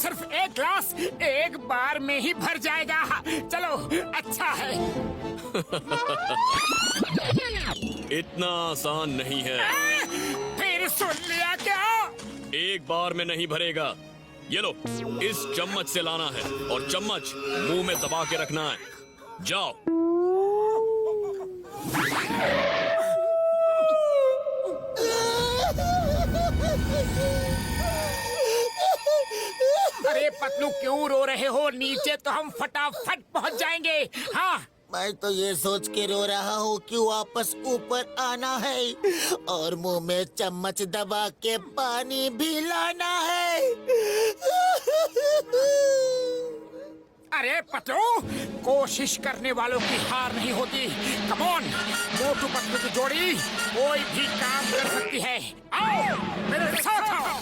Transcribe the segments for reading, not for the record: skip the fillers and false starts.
सिर्फ एक ग्लास एक बार में ही भर जाएगा। चलो अच्छा है। इतना आसान नहीं है। फिर सुन लिया क्या? एक बार में नहीं भरेगा। ये लो, इस चम्मच से लाना है और चम्मच मुंह में दबा के रखना है। जाओ। अरे पतलू क्यों रो रहे हो? नीचे तो हम फटाफट पहुंच जाएंगे। हाँ, मैं तो ये सोच के रो रहा हूँ कि वापस ऊपर आना है और मुंह में चम्मच दबा के पानी भी लाना है। अरे पतलू, कोशिश करने वालों की हार नहीं होती। कम ऑन, मोटू पतलू की जोड़ी कोई भी काम कर सकती है। आओ मेरे साथ आओ।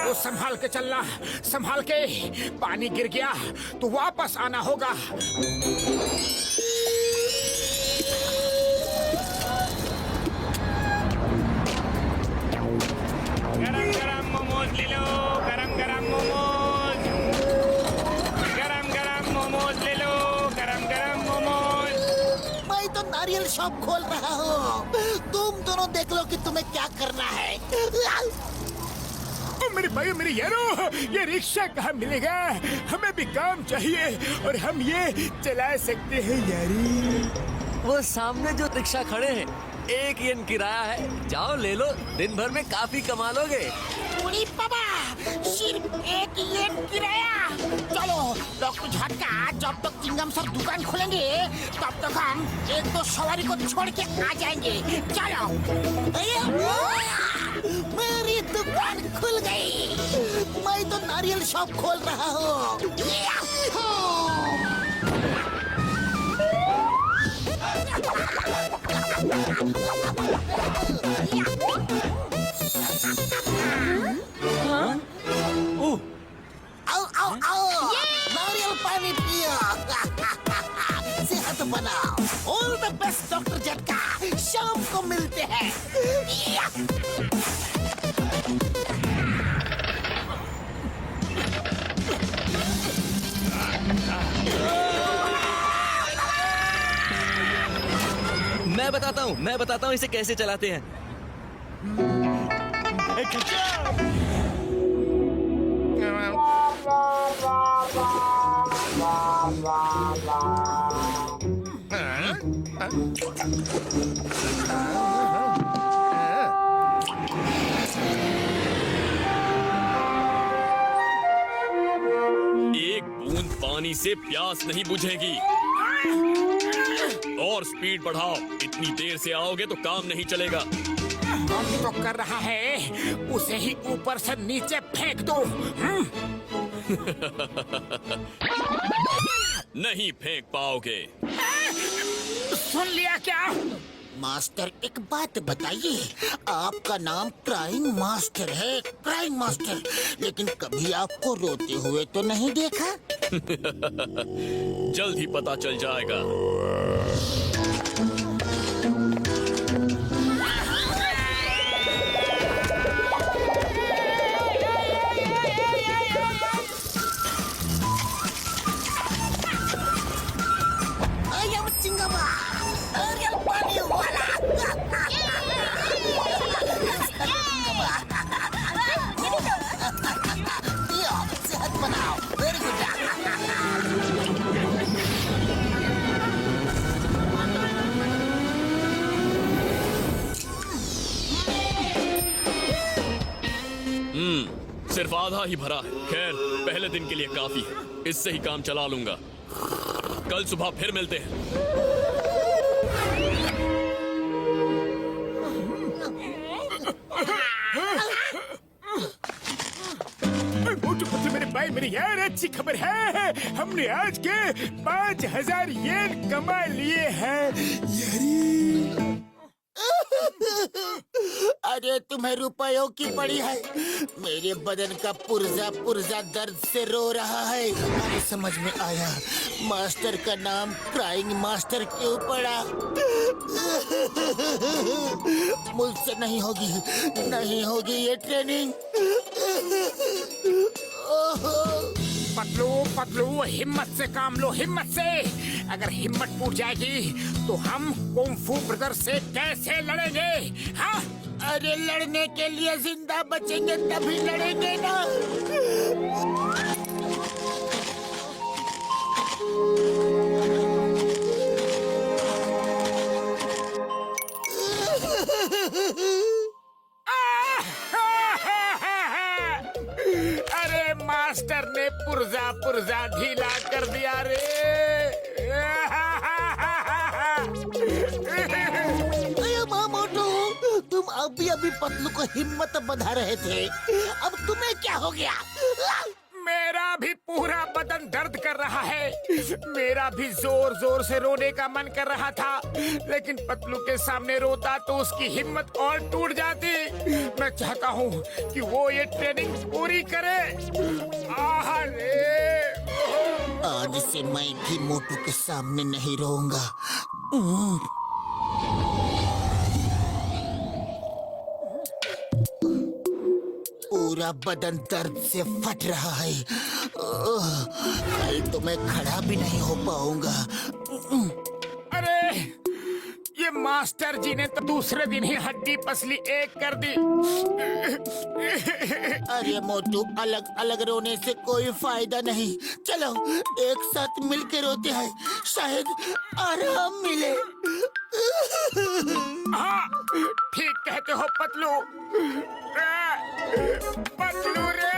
वो संभाल के चलना, संभाल के। पानी गिर गया तो वापस आना होगा। गरम गरम मोमोज ले लो, गरम गरम मोमोज। गरम गरम मोमोज ले लो, गरम गरम मोमोज। मैं तो नारियल शॉप खोल रहा हूँ। तुम दोनों देख लो कि तुम्हें क्या करना है। मेरे भाई मेरे यारो, ये रिक्शा कहाँ मिलेगा? हमें भी काम चाहिए और हम ये चला सकते हैं यारी। वो सामने जो रिक्शा खड़े हैं, 1 येन किराया है। जाओ ले लो, दिन भर में काफी कमा लोगे। उड़ी बाबा, सिर्फ 1 येन किराया। चलो डॉक्टर झटका, जब तक चिंगम सर दुकान खोलेंगे तब तक हम 1-2 सवारी को छोड़ के आ जाएंगे। चलो। मेरी दुकान खुल गई। मैं तो नारियल शॉप खोल रहा हूँ। आओ आओ आओ, नारियल पानी पियो। सेहत बनाओ। ऑल द बेस्ट डॉक्टर झटका। शाम को मिलते हैं। मैं बताता हूँ इसे कैसे चलाते हैं। एक बूंद पानी से प्यास नहीं बुझेगी। और स्पीड बढ़ाओ। इतनी देर से आओगे तो काम नहीं चलेगा। कौन तो कर रहा है, उसे ही ऊपर से नीचे फेंक दो। नहीं फेंक पाओगे। सुन लिया क्या? मास्टर, एक बात बताइए, आपका नाम क्राइंग मास्टर है, क्राइंग मास्टर, लेकिन कभी आपको रोते हुए तो नहीं देखा। जल्द ही पता चल जाएगा। सेहत बनाओ। Very good. सिर्फ आधा ही भरा है। खैर, पहले दिन के लिए काफी है। इससे ही काम चला लूंगा। कल सुबह फिर मिलते हैं। मेरे भाई मेरे यार, अच्छी खबर है। हमने आज के 5000 येन कमा लिए हैं यारी। ये तुम्हें रुपयों की पड़ी है। मेरे बदन का पुर्जा पुर्जा दर्द से रो रहा है। अब समझ में आया मास्टर का नाम क्राइंग मास्टर क्यों पड़ा। मुझसे नहीं होगी ये ट्रेनिंग। पतलू पतलू हिम्मत से काम लो, हिम्मत से। अगर हिम्मत टूट जाएगी तो हम कुंफू ब्रदर से कैसे लड़ेंगे? हाँ, अरे लड़ने के लिए जिंदा बचेंगे तभी लड़ेंगे ना। अरे मास्टर ने पुर्जा पुर्जा ढीला कर दिया रे। मोटू, तुम अभी पतलू को हिम्मत बंधा रहे थे, अब तुम्हें क्या हो गया? मेरा भी पूरा बदन दर्द कर रहा है। मेरा भी जोर जोर से रोने का मन कर रहा था, लेकिन पतलू के सामने रोता तो उसकी हिम्मत और टूट जाती। मैं चाहता हूँ कि वो ये ट्रेनिंग पूरी करे। आज से मैं भी मोटू के सामने नहीं रोऊंगा। पूरा बदन दर्द से फट रहा है। कल तो मैं खड़ा भी नहीं हो पाऊंगा। अरे ये मास्टर जी ने तो दूसरे दिन ही हड्डी पसली एक कर दी। अरे मोटू, अलग अलग रोने से कोई फायदा नहीं। चलो एक साथ मिलकर रोते हैं, शायद आराम मिले। हाँ, ठीक कहते हो पतलू। पतलू रे।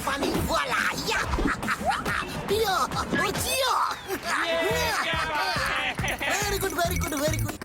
Funny, voila! Yeah! Pio! Ochio! Very good, very good, very good.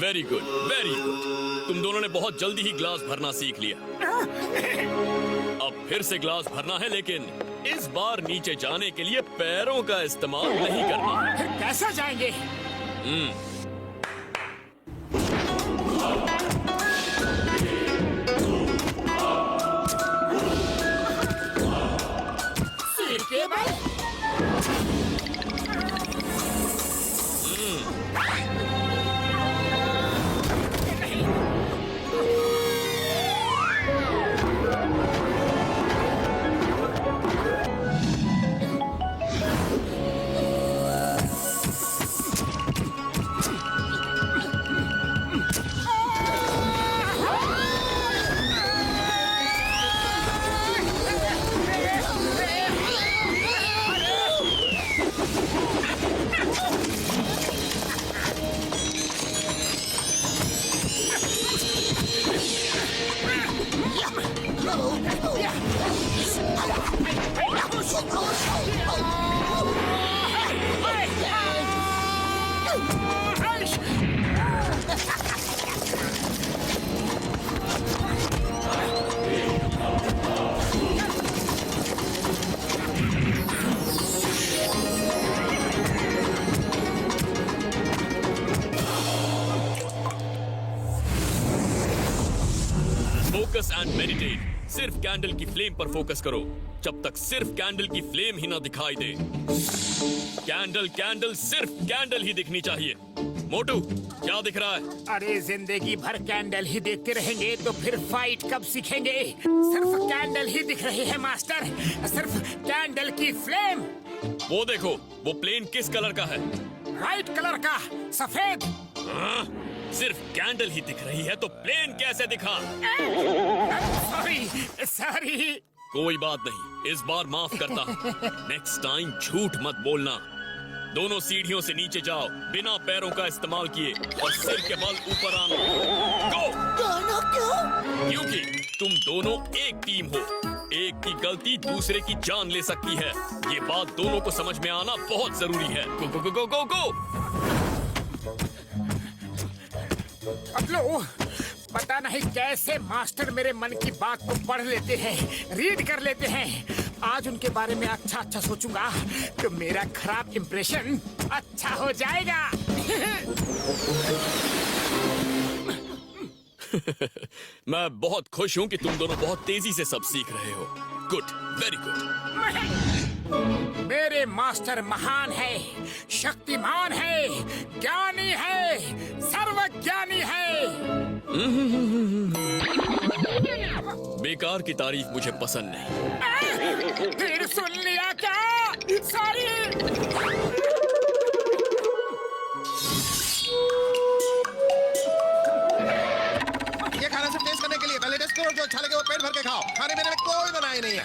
Very good, very good. तुम दोनों ने बहुत जल्दी ही ग्लास भरना सीख लिया। अब फिर से ग्लास भरना है, लेकिन इस बार नीचे जाने के लिए पैरों का इस्तेमाल नहीं करना है। फिर कैसे जाएंगे? सिर के बल? And meditate. सिर्फ कैंडल की फ्लेम पर फोकस करो जब तक सिर्फ कैंडल की फ्लेम ही ना दिखाई दे। कैंडल कैंडल सिर्फ कैंडल ही दिखनी चाहिए। मोटू क्या दिख रहा है? अरे जिंदगी भर कैंडल ही देखते रहेंगे तो फिर फाइट कब सीखेंगे? सिर्फ कैंडल ही दिख रही है मास्टर, सिर्फ कैंडल की फ्लेम। वो देखो, वो प्लेन किस कलर का है? राइट कलर का, सफेद। हाँ? सिर्फ कैंडल ही दिख रही है तो प्लेन कैसे दिखा? Sorry sorry. कोई बात नहीं, इस बार माफ करता हूँ। नेक्स्ट टाइम झूठ मत बोलना। दोनों सीढ़ियों से नीचे जाओ बिना पैरों का इस्तेमाल किए और सिर के बल ऊपर आना। गो! दोनों क्यों? क्योंकि तुम दोनों एक टीम हो। एक की गलती दूसरे की जान ले सकती है। ये बात दोनों को समझ में आना बहुत जरूरी है। गो गो गो गो गो! पतलू, पता नहीं कैसे मास्टर मेरे मन की बात को पढ़ लेते हैं, रीड कर लेते हैं। आज उनके बारे में अच्छा अच्छा सोचूंगा तो मेरा खराब इंप्रेशन अच्छा हो जाएगा। मैं बहुत खुश हूँ कि तुम दोनों बहुत तेजी से सब सीख रहे हो। Good, very good. मेरे मास्टर महान है, शक्तिमान है, ज्ञानी है, सर्वज्ञानी है। बेकार की तारीफ मुझे पसंद नहीं। फिर सुन लिया क्या? सॉरी। ये खाना सिर्फ टेस्ट करने के लिए। पहले टेस्ट करो, जो अच्छा लगे वो पेट भर के खाओ। खाने मेरे में कोई बनाई नहीं है।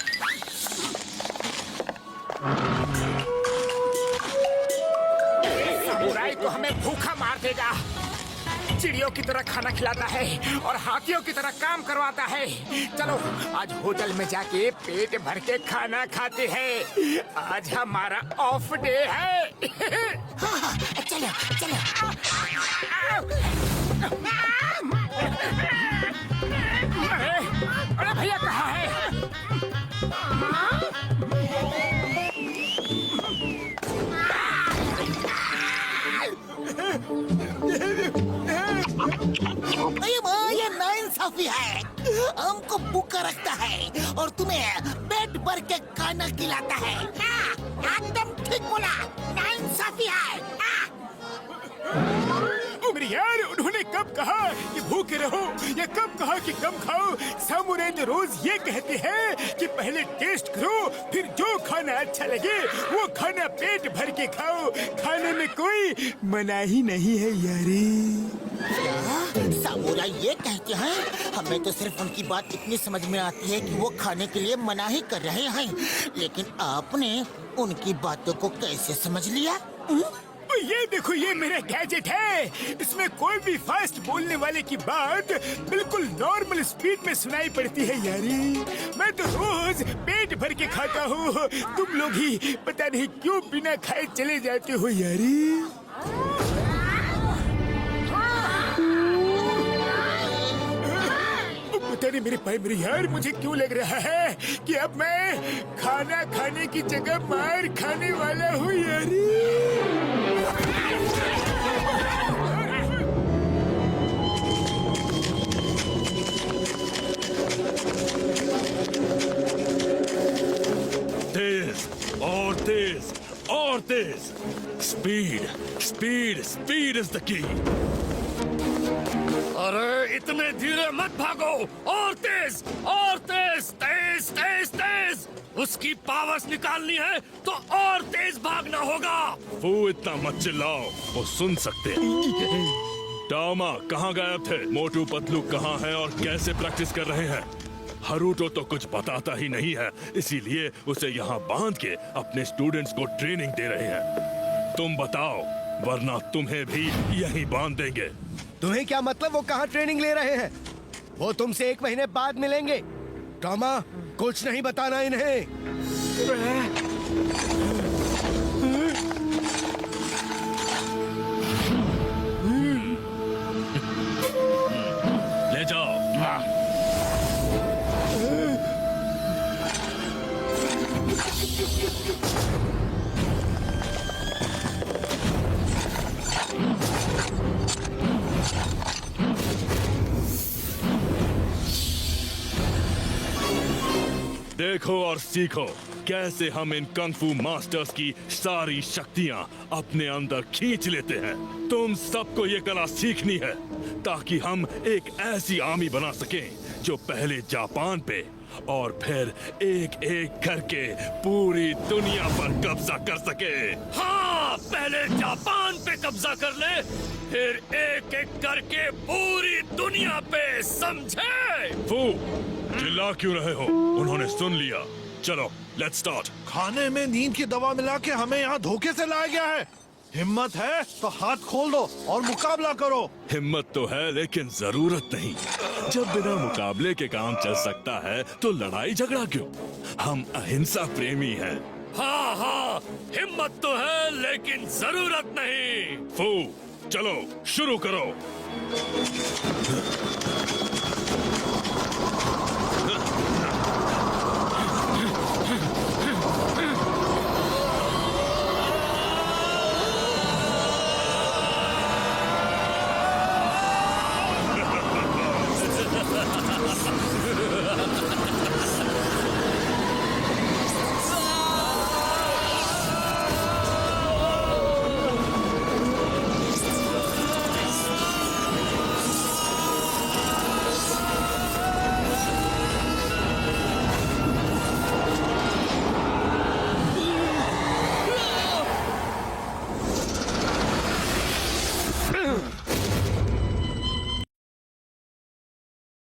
समुराई तो हमें भूखा मार देगा। चिड़ियों की तरह खाना खिलाता है और हाथियों की तरह काम करवाता है। चलो आज होटल में जाके पेट भर के खाना खाते हैं। आज हमारा ऑफ डे है। चलो चलो। अरे भैया कहाँ है? अरे वाह, ये नाइंसाफी है। हमको भूखा रखता है और तुम्हें पेट भर के खाना खिलाता है। एकदम ठीक बोला, नाइंसाफी है। मेरे यार, उन्होंने कब कहा कि भूखे रहो या कब कहा कि कम खाओ? सामुराई तो रोज ये कहते हैं कि पहले टेस्ट करो, फिर जो खाना अच्छा लगे वो खाना पेट भर के खाओ। खाने में कोई मनाही नहीं है यारी। सामुराई ये कहते हैं, हमें तो सिर्फ उनकी बात इतनी समझ में आती है कि वो खाने के लिए मनाही कर रहे हैं, लेकिन आपने उनकी बातों को कैसे समझ लिया? ये देखो, ये मेरा गैजेट है। इसमें कोई भी फास्ट बोलने वाले की बात बिल्कुल नॉर्मल स्पीड में सुनाई पड़ती है यारी। मैं तो रोज पेट भर के खाता हूँ। तुम लोग ही पता नहीं क्यों बिना खाए चले जाते हो यारी। पता नहीं मेरे भाई मेरे यार, मुझे क्यों लग रहा है कि अब मैं खाना खाने की जगह मार खाने वाला हूँ यारी। तेज और तेज और तेज। Speed speed speed is the key. अरे इतने धीरे मत भागो। और तेज तेज तेज तेज। उसकी पावर्स निकालनी है तो और तेज भागना होगा। वो इतना मत चिल्लाओ, वो सुन सकते हैं। टामा कहाँ गायब थे? मोटू पतलू कहाँ है और कैसे प्रैक्टिस कर रहे हैं? हरूटो तो कुछ बताता ही नहीं है, इसीलिए उसे यहाँ बांध के अपने स्टूडेंट्स को ट्रेनिंग दे रहे हैं। तुम बताओ, वरना तुम्हें भी यहीं बांध देंगे। तुम्हें क्या मतलब वो कहाँ ट्रेनिंग ले रहे हैं? वो तुमसे 1 महीने बाद मिलेंगे। टामा, कुछ नहीं बताना इन्हें। ले जाओ। देखो और सीखो कैसे हम इन कंग-फू मास्टर्स की सारी शक्तियां अपने अंदर खींच लेते हैं। तुम सबको ये कला सीखनी है ताकि हम एक ऐसी आर्मी बना सकें जो पहले जापान पे और फिर एक एक करके पूरी दुनिया पर कब्जा कर सके। हाँ, पहले जापान पे कब्जा कर ले, फिर एक एक करके पूरी दुनिया पे, समझे? फू, चिल्ला क्यों रहे हो? उन्होंने सुन लिया। चलो, लेट्स स्टार्ट। खाने में नींद की दवा मिला के हमें यहाँ धोखे से लाया गया है। हिम्मत है तो हाथ खोल दो और मुकाबला करो। हिम्मत तो है लेकिन जरूरत नहीं। जब बिना मुकाबले के काम चल सकता है तो लड़ाई झगड़ा क्यों? हम अहिंसा प्रेमी हैं। हाँ हाँ, हिम्मत तो है लेकिन जरूरत नहीं। फू, चलो शुरू करो।